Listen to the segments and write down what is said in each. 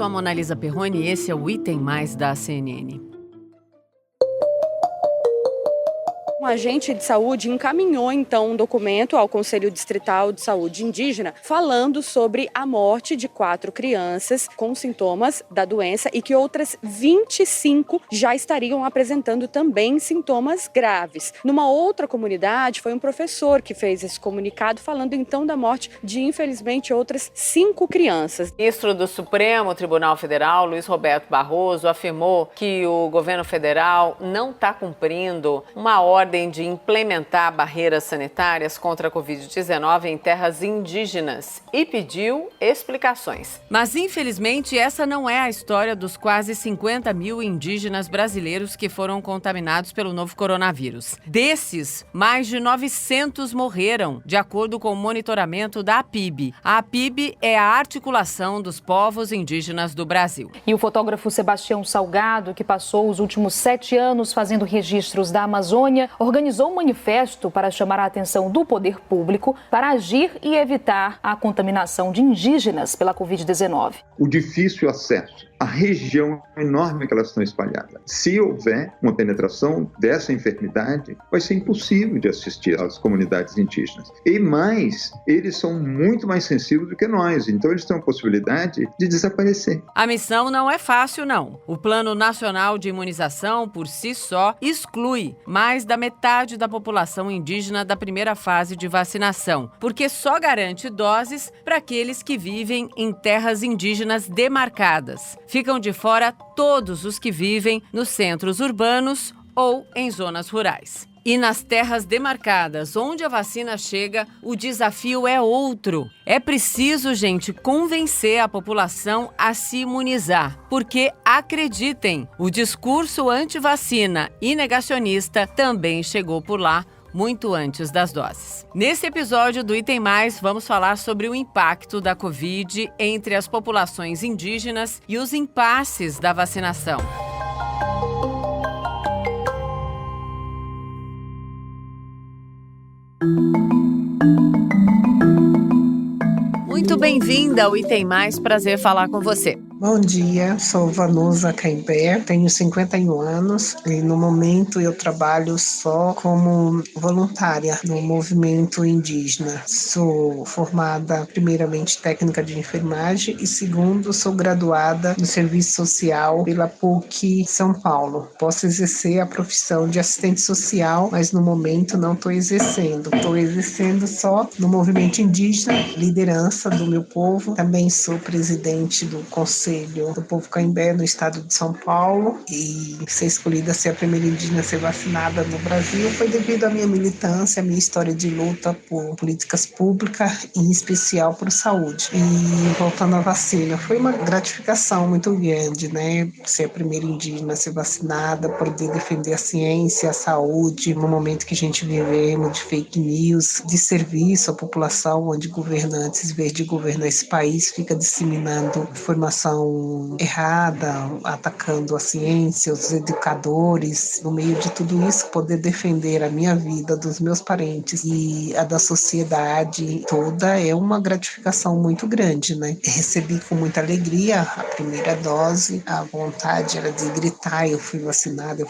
a Monalisa Perrone e esse é o Item Mais da CNN. Um agente de saúde encaminhou, então, um documento ao Conselho Distrital de Saúde Indígena falando sobre a morte de 4 crianças com sintomas da doença e que outras 25 já estariam apresentando também sintomas graves. Numa outra comunidade, foi um professor que fez esse comunicado falando, então, da morte de, infelizmente, outras 5 crianças. O ministro do Supremo Tribunal Federal, Luiz Roberto Barroso, afirmou que o governo federal não está cumprindo uma ordem de implementar barreiras sanitárias contra a Covid-19 em terras indígenas e pediu explicações. Mas, infelizmente, essa não é a história dos quase 50 mil indígenas brasileiros que foram contaminados pelo novo coronavírus. Desses, mais de 900 morreram, de acordo com o monitoramento da APIB. A APIB é a Articulação dos Povos Indígenas do Brasil. E o fotógrafo Sebastião Salgado, que passou os últimos 7 anos fazendo registros da Amazônia, organizou um manifesto para chamar a atenção do poder público para agir e evitar a contaminação de indígenas pela Covid-19. O difícil acesso à região enorme que elas estão espalhadas. Se houver uma penetração dessa enfermidade, vai ser impossível de assistir às comunidades indígenas. E mais, eles são muito mais sensíveis do que nós, então eles têm a possibilidade de desaparecer. A missão não é fácil, não. O Plano Nacional de Imunização, por si só, exclui mais da metade da população indígena da primeira fase de vacinação, porque só garante doses para aqueles que vivem em terras indígenas demarcadas. Ficam de fora todos os que vivem nos centros urbanos ou em zonas rurais. E nas terras demarcadas, onde a vacina chega, o desafio é outro. É preciso, gente, convencer a população a se imunizar. Porque, acreditem, o discurso anti-vacina e negacionista também chegou por lá muito antes das doses. Nesse episódio do Item Mais, vamos falar sobre o impacto da Covid entre as populações indígenas e os impasses da vacinação. Muito bem-vinda ao Item Mais, prazer falar com você. Bom dia, sou Vanusa Caimbé, tenho 51 anos e no momento eu trabalho só como voluntária no movimento indígena. Sou formada primeiramente técnica de enfermagem e segundo sou graduada no serviço social pela PUC São Paulo. Posso exercer a profissão de assistente social, mas no momento não estou exercendo só no movimento indígena, liderança do meu povo. Também sou presidente do Conselho do Povo Caimbé no estado de São Paulo e ser escolhida a ser a primeira indígena a ser vacinada no Brasil foi devido à minha militância, à minha história de luta por políticas públicas, em especial por saúde. E voltando à vacina, foi uma gratificação muito grande, né? Ser a primeira indígena a ser vacinada, poder defender a ciência, a saúde, no momento que a gente vivemos de fake news, de serviço à população, onde governantes, em vez de governar esse país, fica disseminando informação errada, atacando a ciência, os educadores. No meio de tudo isso, poder defender a minha vida, dos meus parentes e a da sociedade toda é uma gratificação muito grande, né? Recebi com muita alegria a primeira dose, a vontade era de gritar, eu fui vacinada,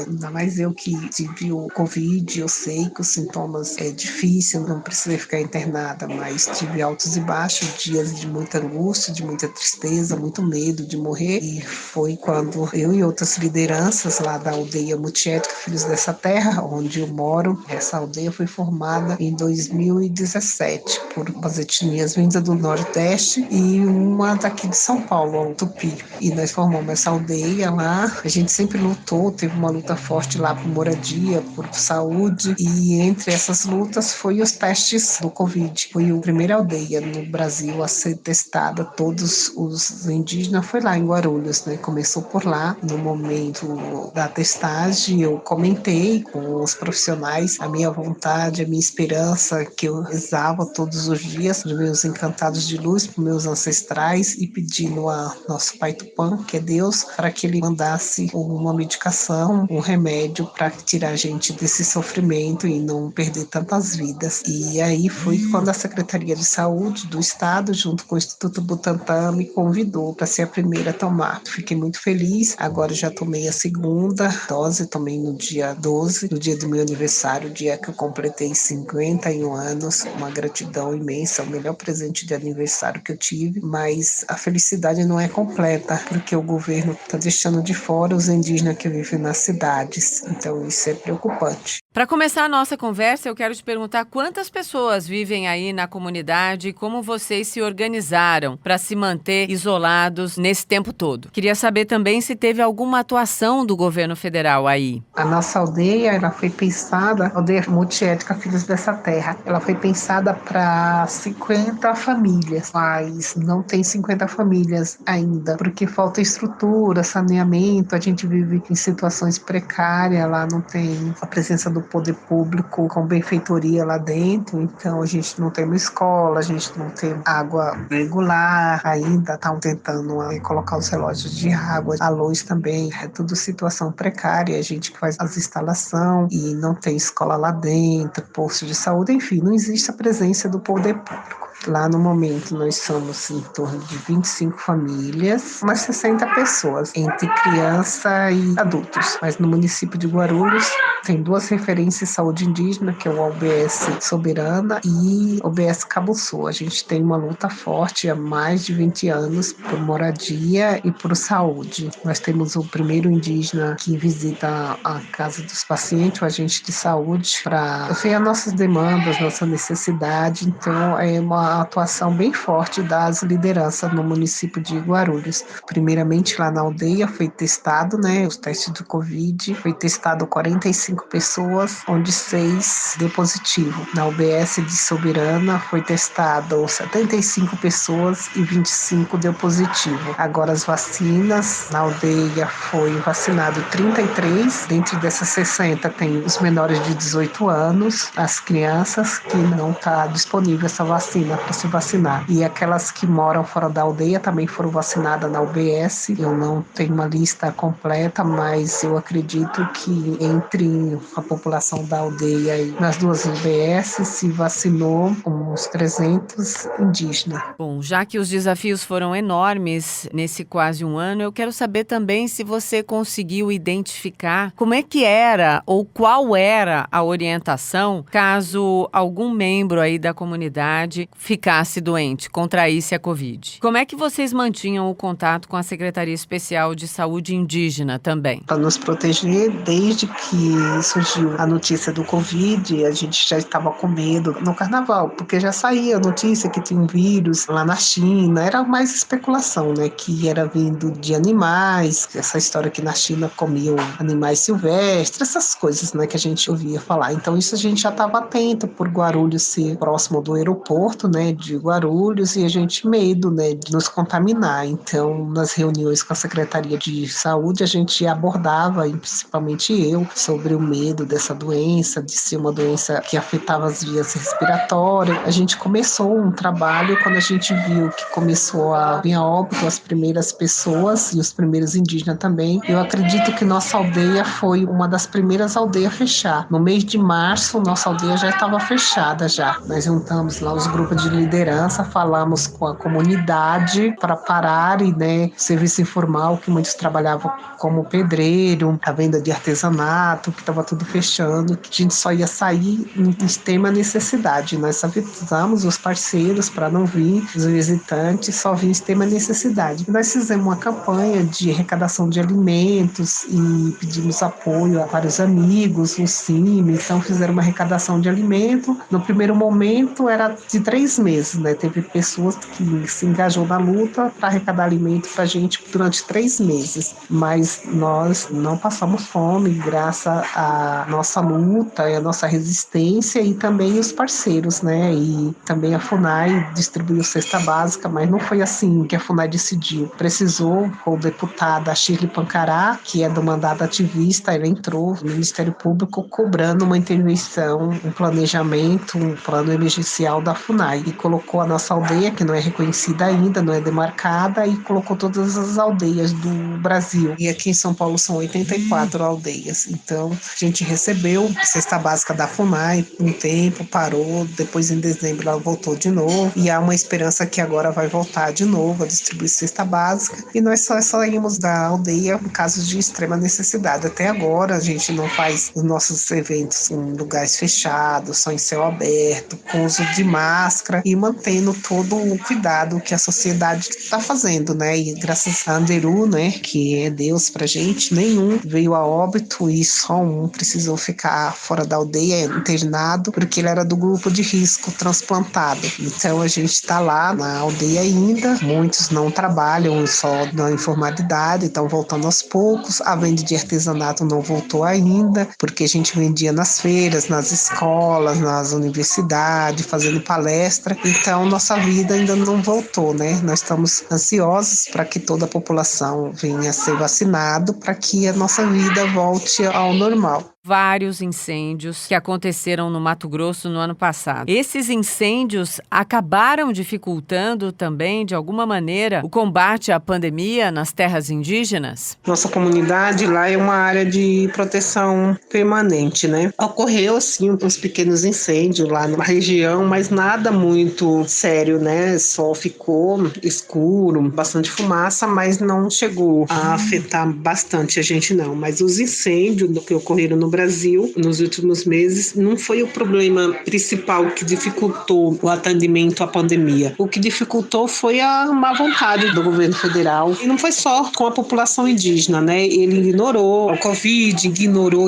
ainda mais eu que tive o Covid, eu sei que os sintomas é difícil, não precisei ficar internada, mas tive altos e baixos, dias de muita angústia, de muita tristeza, muito medo de morrer, e foi quando eu e outras lideranças lá da aldeia Mutiética, Filhos dessa Terra, onde eu moro, essa aldeia foi formada em 2017 por umas etnias vindas do Nordeste e uma daqui de São Paulo, o Tupi, e nós formamos essa aldeia lá. A gente sempre lutou, teve uma luta forte lá por moradia, por saúde, e entre essas lutas foi os testes do Covid. Foi a primeira aldeia no Brasil a ser testada, todos os indígenas, foi lá em Guarulhos, né? Começou por lá. No momento da testagem, eu comentei com os profissionais a minha vontade, a minha esperança, que eu rezava todos os dias para os meus encantados de luz, para os meus ancestrais, e pedindo a nosso Pai Tupã, que é Deus, para que ele mandasse uma medicação, um remédio para tirar a gente desse sofrimento e não perder tantas vidas. E aí foi quando a Secretaria de Saúde do Estado, junto com o Instituto Butantan, me convidou para ser a primeira a tomar. Fiquei muito feliz. Agora já tomei a segunda dose, tomei no dia 12, no dia do meu aniversário, o dia que eu completei 51 anos. Uma gratidão imensa, o melhor presente de aniversário que eu tive, mas a felicidade não é completa, porque o governo está deixando de fora os indígenas que vivem nas cidades. Então isso é preocupante. Para começar a nossa conversa, eu quero te perguntar quantas pessoas vivem aí na comunidade e como vocês se organizaram para se manter isolados nesse tempo todo. Queria saber também se teve alguma atuação do governo federal aí. A nossa aldeia, ela foi pensada, aldeia multiétnica Filhos dessa Terra, ela foi pensada para 50 famílias, mas não tem 50 famílias ainda, porque falta estrutura, saneamento, a gente vive em situações precárias, lá não tem a presença do poder público com benfeitoria lá dentro, então a gente não tem uma escola, a gente não tem água regular, ainda estão tentando colocar os relógios de água, a luz também, é tudo situação precária, a gente que faz as instalações e não tem escola lá dentro, posto de saúde, enfim, não existe a presença do poder público. Lá no momento nós somos em torno de 25 famílias, umas 60 pessoas, entre criança e adultos. Mas no município de Guarulhos tem 2 referências de saúde indígena, que é o OBS Soberana e o OBS Cabo Sul. A gente tem uma luta forte há mais de 20 anos por moradia e por saúde. Nós temos o primeiro indígena que visita a casa dos pacientes, o agente de saúde, para ver as nossas demandas, nossa necessidade. Então é uma atuação bem forte das lideranças no município de Guarulhos. Primeiramente lá na aldeia foi testado, os testes do Covid, foi testado 45 pessoas, onde 6 deu positivo. Na UBS de Soberana foi testado 75 pessoas e 25 deu positivo. Agora as vacinas, na aldeia foi vacinado 33, dentro dessas 60 tem os menores de 18 anos, as crianças que não está disponível essa vacina para se vacinar. E aquelas que moram fora da aldeia também foram vacinadas na UBS. Eu não tenho uma lista completa, mas eu acredito que entre a população da aldeia e nas 2 UBS se vacinou uns 300 indígenas. Bom, já que os desafios foram enormes nesse quase um ano, eu quero saber também se você conseguiu identificar como é que era ou qual era a orientação caso algum membro aí da comunidade ficasse doente, contraísse a Covid. Como é que vocês mantinham o contato com a Secretaria Especial de Saúde Indígena também? Para nos proteger, desde que surgiu a notícia do Covid, a gente já estava com medo no carnaval, porque já saía a notícia que tinha um vírus lá na China, era mais especulação, que era vindo de animais, essa história que na China comiam animais silvestres, essas coisas, que a gente ouvia falar. Então isso a gente já estava atento por Guarulhos ser próximo do aeroporto, de Guarulhos, e a gente medo, de nos contaminar. Então, nas reuniões com a Secretaria de Saúde, a gente abordava, e principalmente eu, sobre o medo dessa doença, de ser uma doença que afetava as vias respiratórias. A gente começou um trabalho quando a gente viu que começou a vir a óbito as primeiras pessoas e os primeiros indígenas também. Eu acredito que nossa aldeia foi uma das primeiras aldeias a fechar. No mês de março, nossa aldeia já estava fechada já. Nós juntamos lá os grupos de liderança, falamos com a comunidade para parar e, serviço informal, que muitos trabalhavam como pedreiro, a venda de artesanato, que estava tudo fechando, que a gente só ia sair em extrema necessidade. Nós avisamos os parceiros para não vir, os visitantes só vir em extrema necessidade. Nós fizemos uma campanha de arrecadação de alimentos e pedimos apoio a vários amigos, o CIMI, então fizeram uma arrecadação de alimento. No primeiro momento era de 3 meses, Teve pessoas que se engajou na luta para arrecadar alimento para a gente durante 3 meses, mas nós não passamos fome graças à nossa luta e à nossa resistência e também os parceiros, E também a FUNAI distribuiu cesta básica, mas não foi assim que a FUNAI decidiu. Precisou, o deputado Shirley Pancará, que é do mandato ativista, ele entrou no Ministério Público cobrando uma intervenção, um planejamento, um plano emergencial da FUNAI. e colocou a nossa aldeia, que não é reconhecida ainda, não é demarcada, e colocou todas as aldeias do Brasil. E aqui em São Paulo são 84 aldeias. Então, a gente recebeu a cesta básica da FUNAI um tempo, parou, depois em dezembro ela voltou de novo, e há uma esperança que agora vai voltar de novo a distribuir cesta básica, e nós só saímos da aldeia em casos de extrema necessidade. Até agora a gente não faz os nossos eventos em lugares fechados, só em céu aberto, com uso de máscara e mantendo todo o cuidado que a sociedade está fazendo, né? E graças a Anderu, né, que é Deus pra gente, nenhum veio a óbito e só um precisou ficar fora da aldeia, internado, porque ele era do grupo de risco transplantado. Então a gente está lá na aldeia ainda, muitos não trabalham, só na informalidade, estão voltando aos poucos. A venda de artesanato não voltou ainda, porque a gente vendia nas feiras, nas escolas, nas universidades, fazendo palestra. Então nossa vida ainda não voltou, né? Nós estamos ansiosos para que toda a população venha a ser vacinado, para que a nossa vida volte ao normal. Vários incêndios que aconteceram no Mato Grosso no ano passado. Esses incêndios acabaram dificultando também, de alguma maneira, o combate à pandemia nas terras indígenas? Nossa comunidade lá é uma área de proteção permanente, né? Ocorreu, sim, uns pequenos incêndios lá na região, mas nada muito sério, né? Só ficou escuro, bastante fumaça, mas não chegou a afetar bastante a gente, não. Mas os incêndios que ocorreram no Brasil nos últimos meses não foi o problema principal que dificultou o atendimento à pandemia. O que dificultou foi a má vontade do governo federal. E não foi só com a população indígena, né? Ele ignorou a Covid,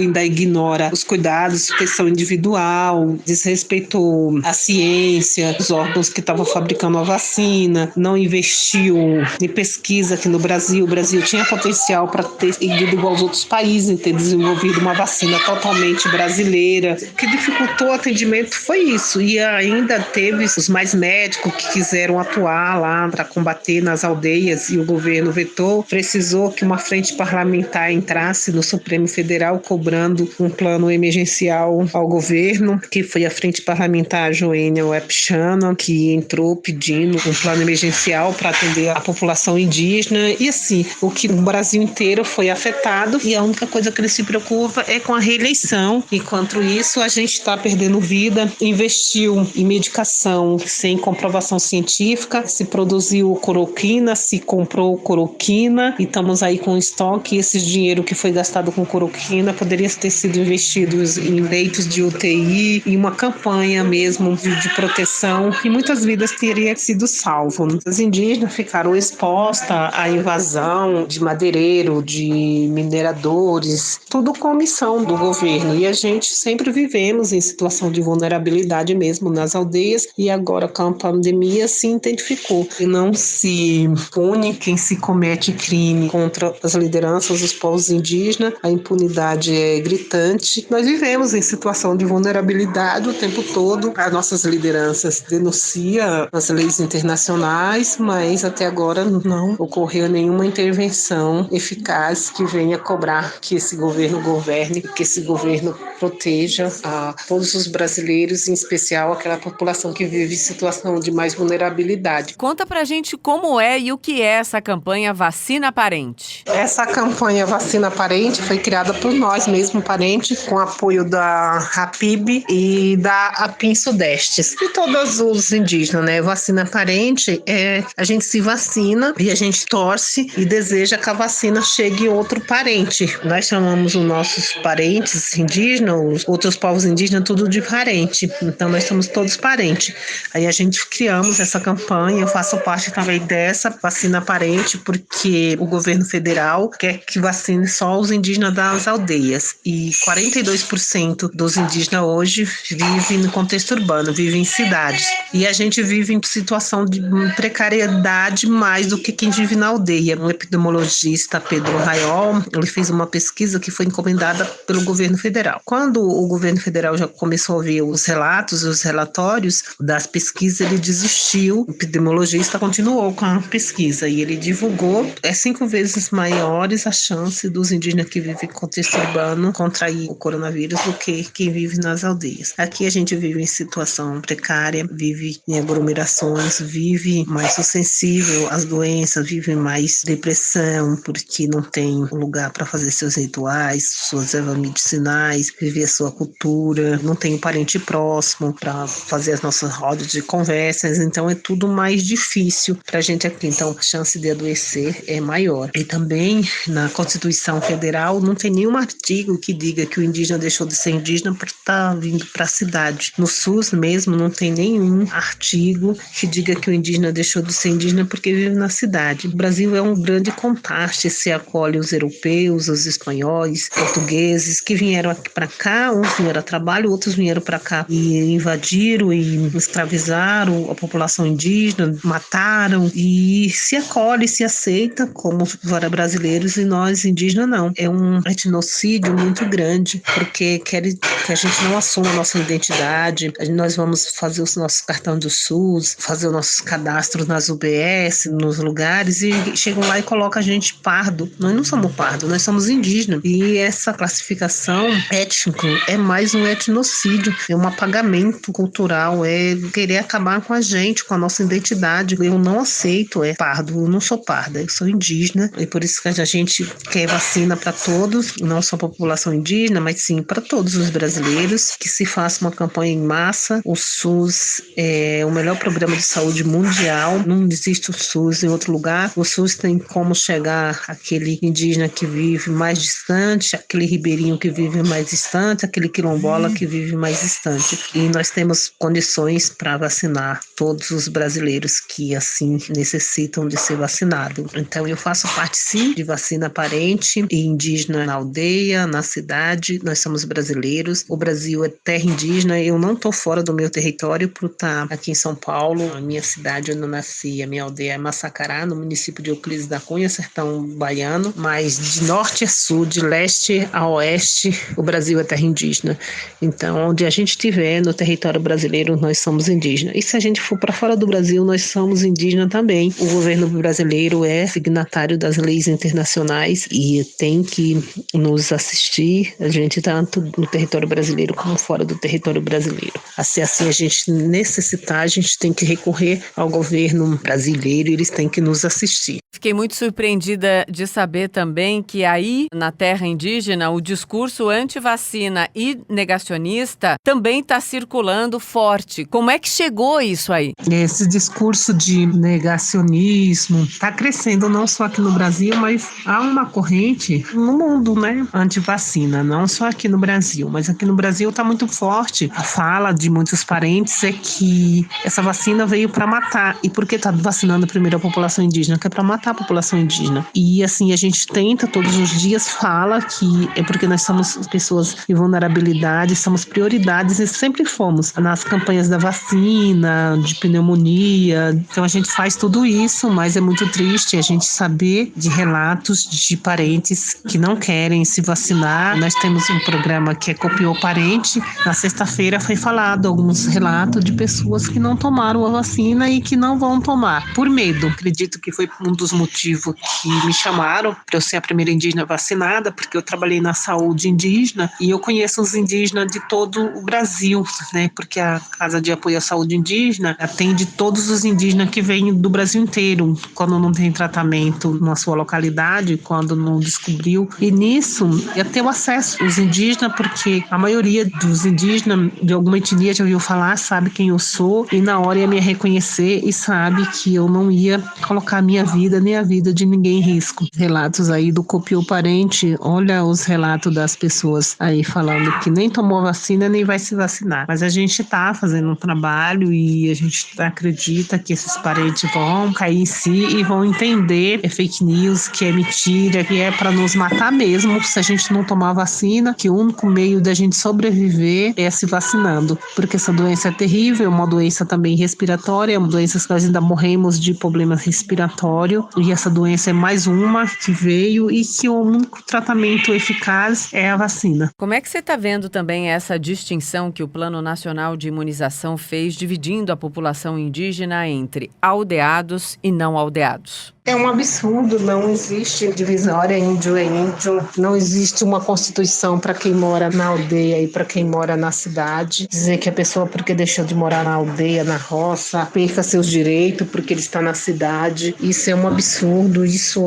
ainda ignora os cuidados, proteção individual, desrespeitou a ciência, os órgãos que estavam fabricando a vacina, não investiu em pesquisa aqui no Brasil. O Brasil tinha potencial para ter ido igual aos outros países, em ter desenvolvido uma vacina totalmente brasileira. O que dificultou o atendimento foi isso. E ainda teve os mais médicos que quiseram atuar lá para combater nas aldeias e o governo vetou. Precisou que uma frente parlamentar entrasse no Supremo Federal cobrando um plano emergencial ao governo, que foi a frente parlamentar Joênia Webchana, que entrou pedindo um plano emergencial para atender a população indígena. E assim, o que o Brasil inteiro foi afetado, e a única coisa que ele se preocupa é com a reeleição. Enquanto isso, a gente está perdendo vida. Investiu em medicação sem comprovação científica, se produziu cloroquina, se comprou cloroquina, e estamos aí com estoque. Esse dinheiro que foi gastado com cloroquina poderia ter sido investido em leitos de UTI, em uma campanha mesmo de proteção, e muitas vidas teriam sido salvas. Os indígenas ficaram expostos à invasão de madeireiro, de mineradores, tudo com omissão do governo. E a gente sempre vivemos em situação de vulnerabilidade mesmo nas aldeias, e agora com a pandemia se intensificou. E não se pune quem se comete crime contra as lideranças dos povos indígenas, a impunidade é gritante. Nós vivemos em situação de vulnerabilidade o tempo todo. As nossas lideranças denunciam as leis internacionais, mas até agora não ocorreu nenhuma intervenção eficaz que venha cobrar que esse governo governe, que esse governo proteja a todos os brasileiros, em especial aquela população que vive em situação de mais vulnerabilidade. Conta pra gente como é e o que é essa campanha Vacina Parente. Essa campanha Vacina Parente foi criada por nós mesmo, parentes, com apoio da RAPIB e da APIM Sudestes e todos os indígenas, né? Vacina Parente é a gente se vacina e a gente torce e deseja que a vacina chegue outro parente. Nós chamamos os nossos parentes indígenas, os outros povos indígenas, tudo de parente. Então nós somos todos parentes. Aí a gente criamos essa campanha, eu faço parte também dessa Vacina Parente, porque o governo federal quer que vacine só os indígenas das aldeias. E 42% dos indígenas hoje vivem no contexto urbano, vivem em cidades. E a gente vive em situação de precariedade mais do que quem vive na aldeia. Um epidemiologista, Pedro Raiol, ele fez uma pesquisa que foi encomendada pelo pelo governo federal. Quando o governo federal já começou a ver os relatos, os relatórios das pesquisas, ele desistiu. O epidemiologista continuou com a pesquisa e ele divulgou 5 vezes maiores a chance dos indígenas que vivem em contexto urbano contrair o coronavírus do que quem vive nas aldeias. Aqui a gente vive em situação precária, vive em aglomerações, vive mais sensível às doenças, vive mais depressão, porque não tem lugar para fazer seus rituais, suas ervas medicinais, viver a sua cultura, não tem um parente próximo para fazer as nossas rodas de conversas, então é tudo mais difícil para a gente aqui. Então a chance de adoecer é maior. E também na Constituição Federal não tem nenhum artigo que diga que o indígena deixou de ser indígena por estar vindo para a cidade. No SUS mesmo não tem nenhum artigo que diga que o indígena deixou de ser indígena porque vive na cidade. O Brasil é um grande contraste, se acolhe os europeus, os espanhóis, portugueses que vieram aqui para cá, uns vieram a trabalho, outros vieram para cá e invadiram e escravizaram a população indígena, mataram e se acolhe, se aceita como brasileiros e nós indígenas não. É um etnocídio muito grande porque querem que a gente não assuma a nossa identidade. Nós vamos fazer os nossos cartões do SUS, fazer os nossos cadastros nas UBS, nos lugares e chegam lá e colocam a gente pardo. Nós não somos pardo, nós somos indígenas. E essa classificação étnica é mais um etnocídio, é um apagamento cultural, é querer acabar com a gente, com a nossa identidade. Eu não aceito pardo, eu não sou parda, eu sou indígena e por isso que a gente quer vacina para todos, não só a população indígena, mas sim para todos os brasileiros, que se faça uma campanha em massa. O SUS é o melhor programa de saúde mundial, não existe o SUS em outro lugar. O SUS tem como chegar àquele indígena que vive mais distante, aquele ribeirinho que vive mais distante, aquele quilombola que vive mais distante. E nós temos condições para vacinar todos os brasileiros que assim necessitam de ser vacinados. Então eu faço parte sim de vacina parente e indígena na aldeia, na cidade. Nós somos brasileiros. O Brasil é terra indígena. Eu não estou fora do meu território por estar aqui em São Paulo. A minha cidade onde eu nasci, a minha aldeia é Massacará, no município de Euclides da Cunha, sertão baiano. Mas de norte a sul, de leste a oeste, o Brasil é terra indígena. Então, onde a gente estiver no território brasileiro, nós somos indígenas. E se a gente for para fora do Brasil, nós somos indígenas também. O governo brasileiro é signatário das leis internacionais e tem que nos assistir, a gente tanto no território brasileiro como fora do território brasileiro. Se assim a gente necessitar, a gente tem que recorrer ao governo brasileiro e eles têm que nos assistir. Fiquei muito surpreendida de saber também que aí, na terra indígena, o discurso anti-vacina e negacionista também está circulando forte. Como é que chegou isso aí? Esse discurso de negacionismo está crescendo não só aqui no Brasil, mas há uma corrente no mundo, né? Anti-vacina, não só aqui no Brasil, mas aqui no Brasil está muito forte. A fala de muitos parentes é que essa vacina veio para matar. E por que está vacinando primeiro a população indígena? Que é para matar a população indígena. E assim, a gente tenta todos os dias, fala que é porque nós somos pessoas de vulnerabilidade, somos prioridades e sempre fomos nas campanhas da vacina, de pneumonia. Então a gente faz tudo isso, mas é muito triste a gente saber de relatos de parentes que não querem se vacinar. Nós temos um programa que é Copiou Parente. Na sexta-feira foi falado alguns relatos de pessoas que não tomaram a vacina e que não vão tomar, por medo. Acredito que foi um dos motivos que me chamaram para eu ser a primeira indígena vacinada, porque eu trabalhei na saúde indígena e eu conheço os indígenas de todo o Brasil, né? Porque a Casa de Apoio à Saúde Indígena atende todos os indígenas que vêm do Brasil inteiro, quando não tem tratamento na sua localidade, quando não descobriu. E nisso, eu tenho acesso aos indígenas, porque a maioria dos indígenas de alguma etnia já ouviu falar, sabe quem eu sou, e na hora ia me reconhecer e sabe que eu não ia colocar a minha vida nem a vida de ninguém em risco. Relatos aí do Copiou Parente, olha os relatos das pessoas aí falando que nem tomou vacina nem vai se vacinar. Mas a gente está fazendo um trabalho e a gente acredita que esses parentes vão cair em si e vão entender é fake news, que é mentira, que é para nos matar mesmo se a gente não tomar vacina, que o único meio da gente sobreviver é se vacinando, porque essa doença é terrível, é uma doença também respiratória, é uma doença que nós ainda morremos de problema respiratório e essa doença é mais uma que veio e que o único tratamento eficaz é a vacina. Como é que você está vendo também essa distinção que o Plano Nacional de Imunização fez, dividindo a população indígena entre aldeados e não aldeados? É um absurdo, não existe divisória, índio é índio, não existe uma constituição para quem mora na aldeia e para quem mora na cidade. Dizer que a pessoa, porque deixou de morar na aldeia, na roça, perca seus direitos porque ele está na cidade, isso é um absurdo, isso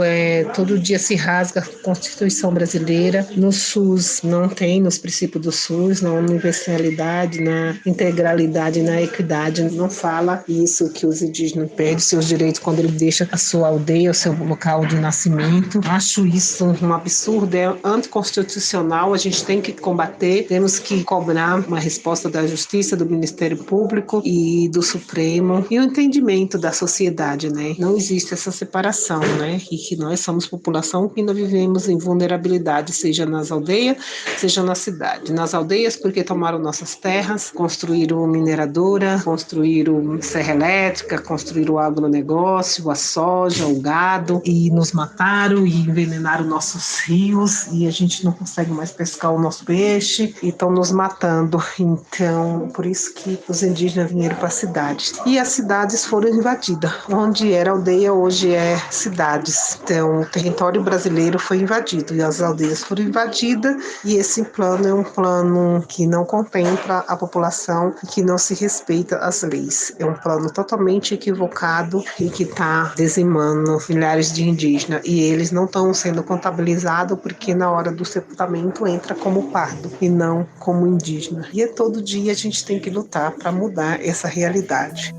todo dia se rasga a Constituição brasileira. No SUS não tem, nos princípios do SUS, na universalidade, na integralidade, na equidade, não fala isso, que os indígenas perdem seus direitos quando ele deixa a sua aldeia, o seu local de nascimento. Acho isso um absurdo, é anticonstitucional, a gente tem que combater, temos que cobrar uma resposta da Justiça, do Ministério Público e do Supremo e o entendimento da sociedade, né? Não existe essa separação, né? E que nós somos população que ainda vivemos em vulnerabilidade, seja nas aldeias, seja na cidade. Nas aldeias porque tomaram nossas terras, construíram mineradora, construíram serra elétrica, construíram o agronegócio, a soja, o gado, e nos mataram e envenenaram nossos rios e a gente não consegue mais pescar o nosso peixe e estão nos matando. Então, por isso que os indígenas vieram para as cidades. E as cidades foram invadidas. Onde era aldeia, hoje é cidades. Então, o território brasileiro foi invadido e as aldeias foram invadidas e esse plano é um plano que não contempla a população e que não se respeita as leis. É um plano totalmente equivocado e que está dizimando milhares de indígenas e eles não estão sendo contabilizados porque na hora do sepultamento entra como pardo e não como indígena. E todo dia a gente tem que lutar para mudar essa realidade.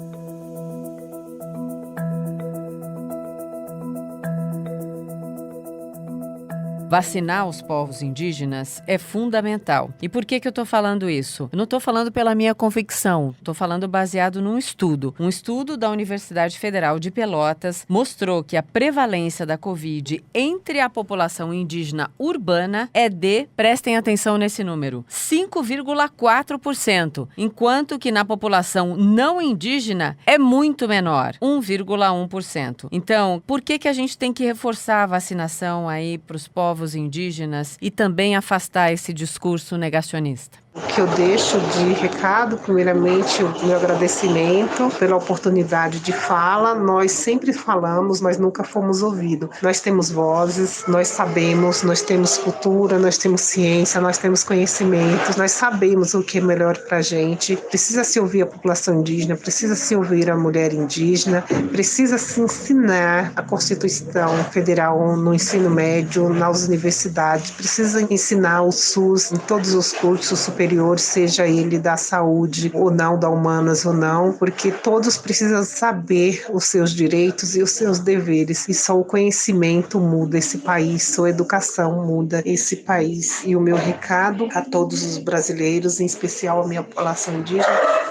Vacinar os povos indígenas é fundamental. E por que eu estou falando isso? Eu não estou falando pela minha convicção, estou falando baseado num estudo. Um estudo da Universidade Federal de Pelotas mostrou que a prevalência da Covid entre a população indígena urbana é de, prestem atenção nesse número, 5,4%, enquanto que na população não indígena é muito menor, 1,1%. Então, por que a gente tem que reforçar a vacinação aí para os povos indígenas e também afastar esse discurso negacionista? O que eu deixo de recado, primeiramente, o meu agradecimento pela oportunidade de fala. Nós sempre falamos, mas nunca fomos ouvidos. Nós temos vozes, nós sabemos, nós temos cultura, nós temos ciência, nós temos conhecimentos, nós sabemos o que é melhor para a gente. Precisa se ouvir a população indígena, precisa se ouvir a mulher indígena, precisa se ensinar a Constituição Federal no ensino médio, nas universidades, precisa ensinar o SUS em todos os cursos superiores, seja ele da saúde ou não, da humanas ou não, porque todos precisam saber os seus direitos e os seus deveres, e só o conhecimento muda esse país, só a educação muda esse país. E o meu recado a todos os brasileiros, em especial a minha população indígena: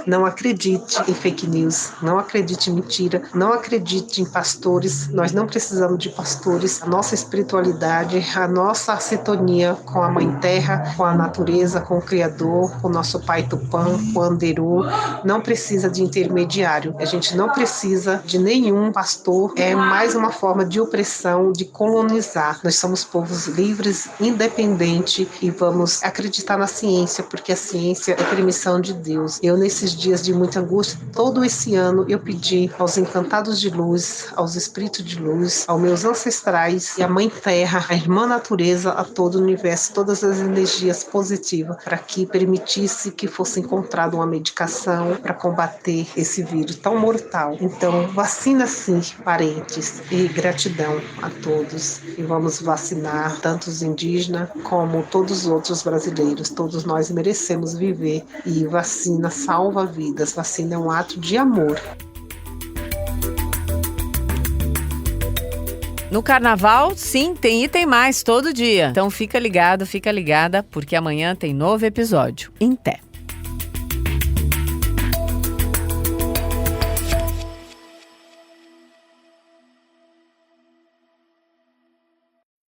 não acredite em fake news, não acredite em mentira, não acredite em pastores. Nós não precisamos de pastores. A nossa espiritualidade, a nossa sintonia com a Mãe Terra, com a natureza, com o Criador, com o nosso Pai Tupã, com o Anderu, não precisa de intermediário. A gente não precisa de nenhum pastor. É mais uma forma de opressão, de colonizar. Nós somos povos livres, independentes, e vamos acreditar na ciência, porque a ciência é permissão de Deus. Eu, nesses dias de muita angústia, todo esse ano, eu pedi aos encantados de luz, aos espíritos de luz, aos meus ancestrais e à Mãe Terra, à Irmã Natureza, a todo o universo, todas as energias positivas, para que permitisse que fosse encontrada uma medicação para combater esse vírus tão mortal. Então, vacina sim, parentes, e gratidão a todos. E vamos vacinar tanto os indígenas como todos os outros brasileiros. Todos nós merecemos viver, e vacina salva vidas. Vacina é um ato de amor. No carnaval, sim, tem e tem mais todo dia. Então fica ligado, fica ligada, porque amanhã tem novo episódio. Em Té.